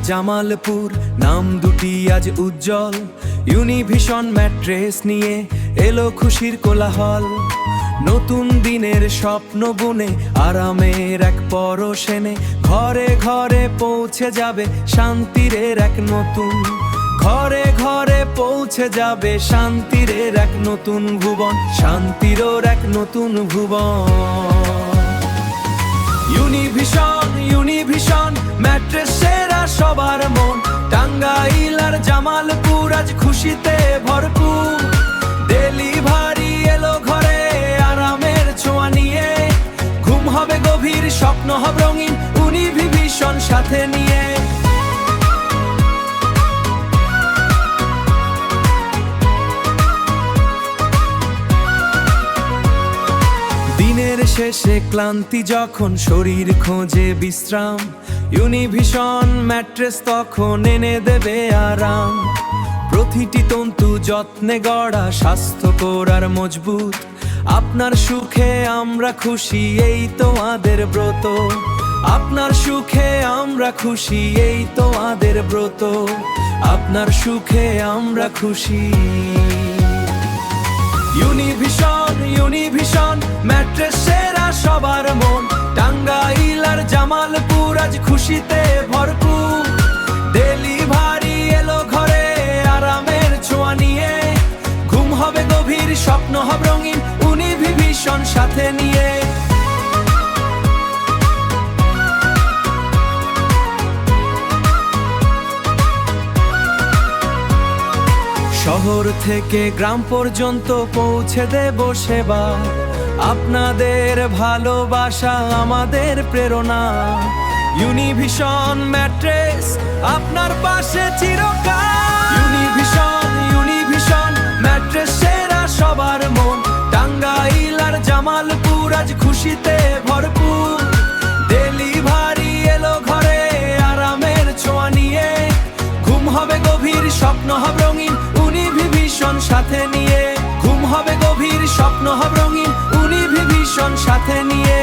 জামালপুর নাম দুটি আজ উজ্জ্বল। ইউনিভিশন ম্যাট্রেস নিয়ে এলো খুশির কোলাহল। নতুন দিনের স্বপ্ন বুনে আরামের এক পরশেনে ঘরে ঘরে পৌঁছে যাবে শান্তির এক নতুন, ঘরে ঘরে পৌঁছে যাবে শান্তির এক নতুন ভুবন, শান্তির এক নতুন ভুবন। ইউনিভিশন ইউনিভিশন ম্যাট্রেস সেরা সবার মন। টাঙ্গাইল আর জামালপুর আজ খুশিতে ভরপুর। ডেলিভারি এলো ঘরে আরামের ছোঁয়া নিয়ে, ঘুম হবে গভীর স্বপ্ন হবে রঙিন ইউনিভিশন সাথে নিয়ে। দিনের শেষে ক্লান্তি যখন শরীর খোঁজে বিশ্রাম, ইউনিভিশন ম্যাট্রেস তখন এনে দেবে আরাম। প্রতিটি তন্তু যত্নে গড়া, স্বাস্থ্যকর আর মজবুত। আপনার সুখে আমরা খুশি, এই তোমাদের ব্রত। আপনার সুখে আমরা খুশি, এই তোমাদের ব্রত। আপনার সুখে আমরা খুশি। ইউনিভিশন ইউনিভিশন ম্যাট্রেস সেরা সবার মন। টাঙ্গাইল আর জামালপুর আজ খুশিতে ভরপুর। ডেলিভারি এলো ঘরে আরামের ছোঁয়া নিয়ে, ঘুম হবে গভীর স্বপ্ন হবে রঙিন ইউনিভিশন সাথে নিয়ে। শহর থেকে গ্রাম পর্যন্ত পৌঁছে দেব সেবা। আপনাদের ভালোবাসা আমাদের প্রেরণা। ইউনিভিশন ম্যাট্রেস আপনার পাশে চিরকাল। ইউনিভিশন ইউনিভিশন ম্যাট্রেস সেরা সবার মন। টাঙ্গাইল আর জামালপুর আজ খুশিতে ভরপুর। ডেলিভারি এলো ঘরে আরামের ছোঁয়া নিয়ে, ঘুম হবে গভীর স্বপ্ন হবে রঙিন ইউনিভিশন সাথে নিয়ে। ঘুম হবে গভীর স্বপ্ন হবে রঙিন ইউনিভিশন সাথে নিয়ে।